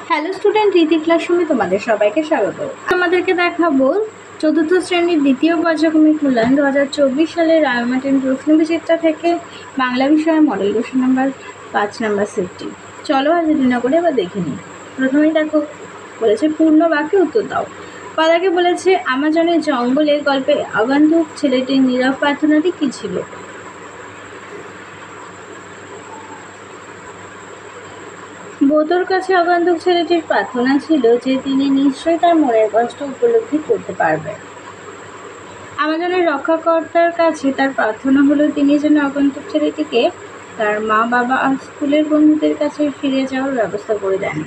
Hello student, রীতি ক্লাসরুমে তোমাদের সবাইকে স্বাগত। আমাদেরকে দেখাবো চতুর্থ শ্রেণীর দ্বিতীয় পর্যায়ক্রমিক মূল্যায়ন 2024 সালের রায়মার্টিন প্রশ্নবিচিত্রা থেকে বাংলা বিষয়ে মডেল কোশ্চেন নাম্বার 5 নাম্বার সেটটি। চলো আর দেরি না করে এবার দেখে নিই। প্রথমেই দেখো বলেছে পূর্ণ বাক্যে উত্তর দাও। পাদাকে বলেছে আমাজনের জঙ্গলে গল্পে আগন্তুক ছেলেটির নীরব প্রার্থনাটি কী ছিল? বোতোর কাছে আগন্তুক ছেলেটির প্রার্থনা ছিল যে তিনি নিশ্চয়ই তার মনের কষ্ট উপলব্ধি করতে পারবেন। আমাজনের রক্ষাকর্তার কাছে তার প্রার্থনা হলো তিনি যেন আগন্তুক ছেলেটিকে তার মা বাবা আর স্কুলের বন্ধুদের কাছে ফিরে যাওয়ার ব্যবস্থা করে দেন।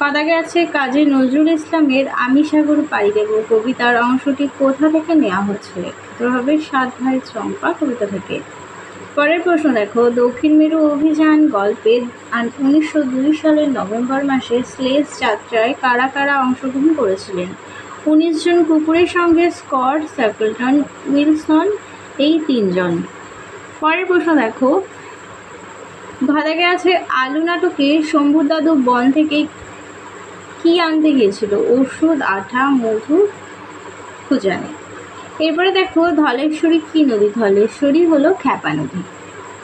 কাদাগে আছে কাজী নজরুল ইসলামের আমি সাগর পাড়ি দেব কবিতার অংশটি কোথা থেকে নেওয়া হচ্ছে? হবে 7 ভাই চম্পা কবিতা থেকে। পরের প্রশ্ন দেখো, দক্ষিণ মেরু অভিযান গল্পে 1902 সালের নভেম্বর মাসে স্লেজ যাত্রায় কারা কারা অংশগ্রহণ করেছিলেন? 19 জন কুকুরের সঙ্গে স্কট, স্যাপলটন, উইলসন, এই 3 জন। পরের প্রশ্ন দেখো, ঘাদাগে আছে আলু নাটকে শম্ভুর দাদু বন থেকে কি আনতে গিয়েছিল? ওষুধ, আঠা, মধু, খুঁজানে। এরপরে দেখো ধলেশ্বরী কি নদী? ধলেশ্বরী হলো খ্যাপা নদী।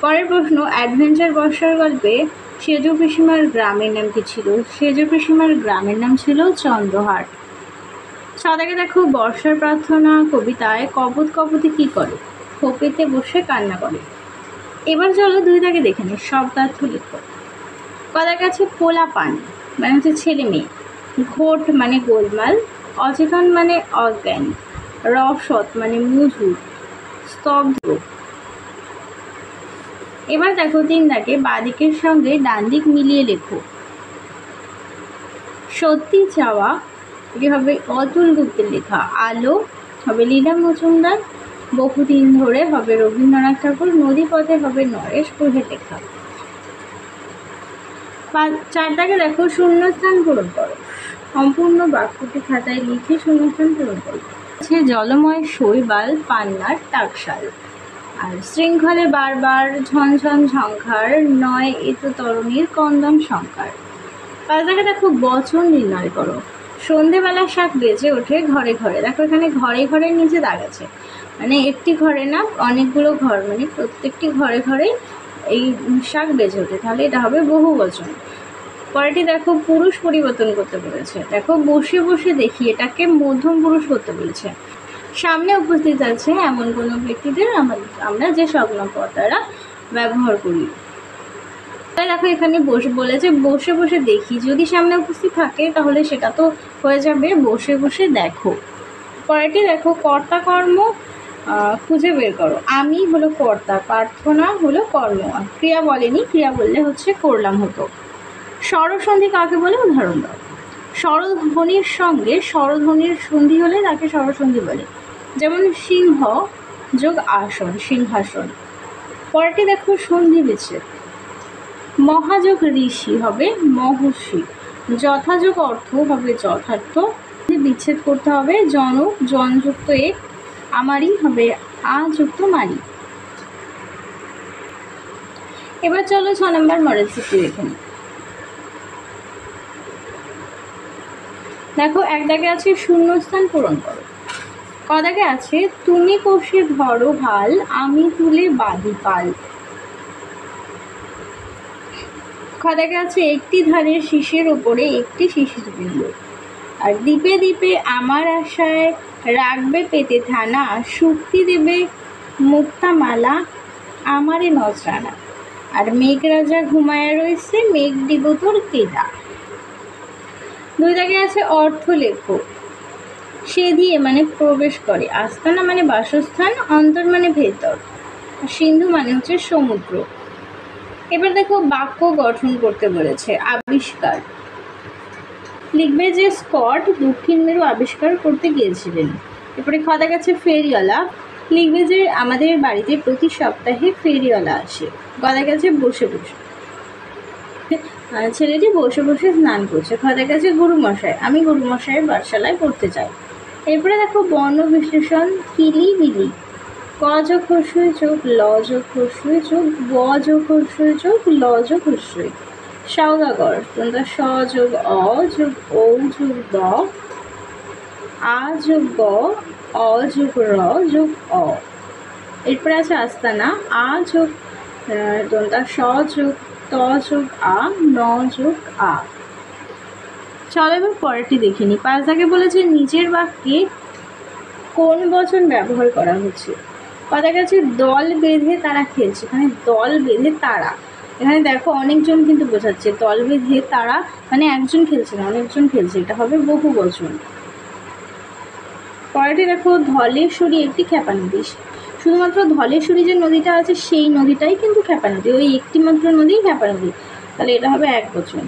পরের প্রশ্ন, অ্যাডভেঞ্চার বর্ষার গল্পে সেজ পিসিমার গ্রামের নাম কি ছিল? সেজ পিসিমার গ্রামের নাম ছিল চন্দ্রহাট। সাদাকে দেখো বর্ষার প্রার্থনা কবিতায় কপত কপতি কি করে? খোপেতে বসে কান্না করে। এবার চলো 2 দাগে দেখে নিই, শব্দার্থ লিখো। কাদার কাছে পোলা পান মানে হচ্ছে ছেলে মেয়ে, ঘোট মানে গোলমাল, অচেতন মানে অজ্ঞান, রসদ মানে মধুর, স্তব্ধ। এবার দেখো 3 দাগে বাঁদিকের সঙ্গে ডান দিক মিলিয়ে লেখো। সত্যি চাওয়া এটি হবে অতুল গুপ্তের লেখা। আলো হবে লীলা মজুমদার, বহুদিন ধরে হবে রবীন্দ্রনাথ ঠাকুর, নদীপথে হবে নরেশ গুহের লেখা। 4 দাগে দেখো শূন্যস্থান পূরণ করো। সম্পূর্ণ বাক্যটি খাতায় লিখে শূন্যস্থান পূরণ করো। আছে জলময় শৈবাল পান্নার টাকশাল, আর শৃঙ্খলে বারবার ঝনঝন ঝংকার নয় এত তরুণীর কন্দন সংকার। 5 দাগে দেখো বচন নির্ণয় করো। সন্ধেবেলা শাক বেজে ওঠে ঘরে ঘরে। দেখো এখানে ঘরে ঘরে নিচে দাগ আছে, মানে একটি ঘরে না অনেকগুলো ঘর, মানে প্রত্যেকটি ঘরে ঘরে এই শাক বেজে ওঠে, তাহলে এটা হবে বহু বচন। পরেরটি দেখো পুরুষ পরিবর্তন করতে বলেছে। দেখো বসে বসে দেখি, এটাকে মধ্যম পুরুষ করতে বলেছে। সামনে উপস্থিত আছে এমন কোনো ব্যক্তিদের আমরা যে সংজ্ঞা পদ দ্বারা ব্যবহার করি। তাই দেখো এখানে বলেছে বসে বসে দেখি, যদি সামনে উপস্থিত থাকে তাহলে সেটা তো হয়ে যাবে বসে বসে দেখো। পরেরটি দেখো কর্তা কর্ম খুঁজে বের করো। আমি হলো কর্তা, প্রার্থনা হলো কর্ম, ক্রিয়া বলেনি, ক্রিয়া বললে হচ্ছে করলাম হতো। স্বরসন্ধি কাকে বলে? উদাহরণ দাও। স্বরধ্বনির সঙ্গে স্বরধ্বনির সন্ধি হলে তাকে স্বরসন্ধি বলে, যেমন সিংহ যোগ আসন, সিংহাসন। পরেরটি দেখো সন্ধি বিচ্ছেদ। মহাযোগ ঋষি হবে মহর্ষি, যথাযোগ অর্থ হবে যথার্থ, বিচ্ছেদ করতে হবে জনক, জনযুক্ত এক, আমারই হবে আযুক্ত মারি। এবার চলো 6 নম্বর মডেল সেটটি দেখে নিই। দেখো 1 দাগে আছে শূন্যস্থান পূরণ করো। ক দাগে আছে তুমি কষে ধরো হাল আমি তুলে বাঁধি পাল। খ দাগে আছে একটি ধানের শীষের ওপরে একটি শিশির বিন্দু, আর দ্বীপে দ্বীপে আমার আশায় রাখবে পেতে থানা, শুক্তি দেবে মুক্তামালা আমারে নজরানা, আর মেঘ রাজা ঘুমায়া রয়েছে মেঘ দিব তোর কেদা। 2 দাগে আছে অর্থ লেখো। সে দিয়ে মানে প্রবেশ করে, আস্তানা মানে বাসস্থান, অন্তর মানে ভেতর, সিন্ধু মানে হচ্ছে সমুদ্র। এবার দেখো বাক্য গঠন করতে বলেছে। আবিষ্কার লিখবে যে স্কট দক্ষিণ মেরু আবিষ্কার করতে গিয়েছিলেন। এরপরে খাতা গেছে ফেরিওয়ালা, লিখবে যে আমাদের বাড়িতে প্রতি সপ্তাহে ফেরিওয়ালা আসে। গদা গেছে বসে বসে, ছেলেটি বসে বসে স্নান করছে। খাতা গেছে গুরুমশাই, আমি গুরুমশাইয়ের পাঠশালায় পড়তে চাই। এরপরে দেখো বর্ণ বিশ্লেষণ। কিলি বিলি, ক যোগ হ্রস্বই যোগ ল যোগ হ্রস্বই যোগ ব যোগ হ্রস্বই যোগ ল যোগ হ্রস্বই। সওদাগর দন্তা স যোগ অ যোগ ঔ যোগ দ, আ যোগ গ, অ যোগ র যোগ অ। এরপরে আছে আস্তানা, আ যোগ দন্তা স যোগ ত যোগ আ, ন যোগ আ। চলো এবার পরেরটি দেখে নিই। 5 দাগে বলেছে নিচের বাক্যে কোন বচন ব্যবহার করা হচ্ছে। কথা গেছে দল বেঁধে তারা খেলছে, এখানে দল বেঁধে তারা, এখানে দেখো অনেকজন কিন্তু বোঝাচ্ছে, দল বেঁধে তারা মানে একজন খেলছে না, অনেকজন খেলছে, এটা হবে বহু বচন। পরেরটি দেখো ধলেশ্বরী একটি খেপা নদী, শুধুমাত্র ধলেশ্বরী যে নদীটা আছে সেই নদীটাই কিন্তু খেপা নদী, ওই একটি মাত্র নদী খেপা নদী, তাহলে এটা হবে এক বচন।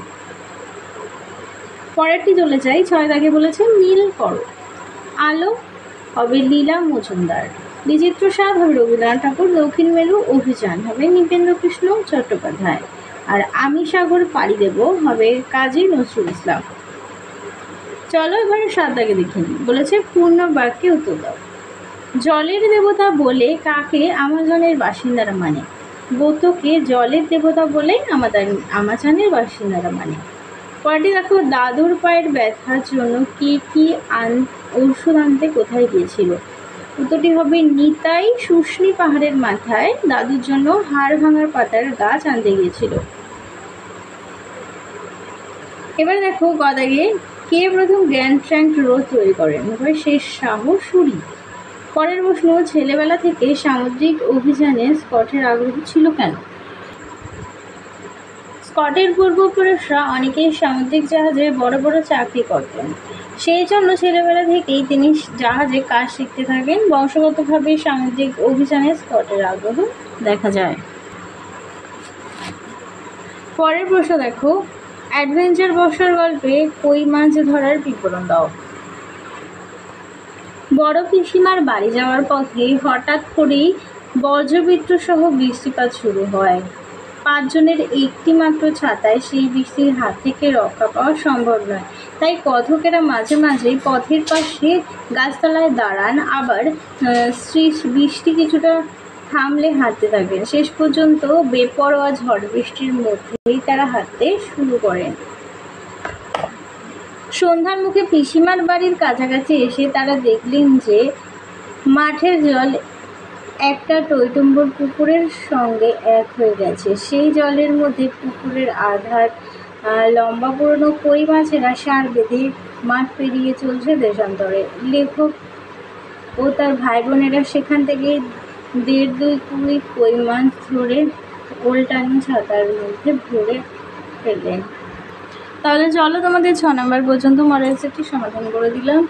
পরেরটি চলে যাই, 6 দাগে বলেছে নীল করো, আলো হবে লীলা মজুমদার, বিচিত্র স্বাদ হবে রবীন্দ্রনাথ ঠাকুর, দক্ষিণ মেরু অভিযান হবে নৃপেন্দ্রকৃষ্ণ চট্টোপাধ্যায়, আর আমি সাগর পাড়ি দেব হবে কাজী নজরুল ইসলাম। চলো এবারে 7 দাগে দেখে নিই। বলেছে পূর্ণ বাক্যে উত্তর দাও। জলের দেবতা বলে কাকে আমাজনের বাসিন্দারা মানে? বোতকে জলের দেবতা বলে আমাজনের বাসিন্দারা মানে। পরেরটি দেখো দাদুর পায়ের ব্যথার জন্য কি ঔষধ আনতে কোথায় গিয়েছিল? উত্তরটি হবে নিতাই শুষ্নি পাহাড়ের মাথায় দাদুর জন্য হাড় ভাঙার পাতার গাছ আনতে গিয়েছিল। এবার দেখো গদাগে কে প্রথম গ্র্যান্ড ট্রাঙ্ক রোড তৈরি করেন? শেষ শাহ সুরি। পরের প্রশ্ন, ছেলেবেলা থেকে সামুদ্রিক অভিযানে স্কটের আগ্রহ ছিল কেন? স্কটের পূর্বপুরুষরা অনেকেই সামুদ্রিক জাহাজে বড় বড় চাকরি করতেন, সেই জন্য ছেলেবেলা থেকেই তিনি জাহাজে কাজ শিখতে থাকেন। বংশগতভাবে সামুদ্রিক অভিযানে স্কটের আগ্রহ দেখা যায়। পরের প্রশ্ন দেখো, অ্যাডভেঞ্চার বর্ষার গল্পে কই মাছ ধরার বিবরণ দাও। বড় পিসিমার বাড়ি যাওয়ার পথে হঠাৎ করেই বজ্রবিদ্যুৎ সহ বৃষ্টিপাত শুরু হয়। 5 জনের একটি মাত্র ছাতায় সেই বৃষ্টির হাত থেকে রক্ষা পাওয়া সম্ভব নয়, তাই কথকেরা মাঝে মাঝে পথের পাশে গাছতলায় দাঁড়ান, আবার বৃষ্টি কিছুটা থামলে হাঁটতে থাকেন। শেষ পর্যন্ত বেপরোয়া ঝড় বৃষ্টির মধ্যেই তারা হাঁটতে শুরু করেন। সন্ধ্যার মুখে পিসিমার বাড়ির কাছাকাছি এসে তারা দেখলেন যে মাঠের জল একটা টইটুম্বর পুকুরের সঙ্গে এক হয়ে গেছে। সেই জলের মধ্যে পুকুরের আধার লম্বা পুরনো কই মাছেরা সার বেঁধে মাঠ পেরিয়ে চলছে দেশান্তরে। লেখক ও তার ভাই বোনেরা সেখান থেকে 1.5-2 কুড়ি কই মাছ ধরে ওলটানি ছাতার মধ্যে ভরে ফেললেন। তাহলে চলো তোমাদের 6 নম্বর পর্যন্ত মডেল সেটটি সমাধান করে দিলাম।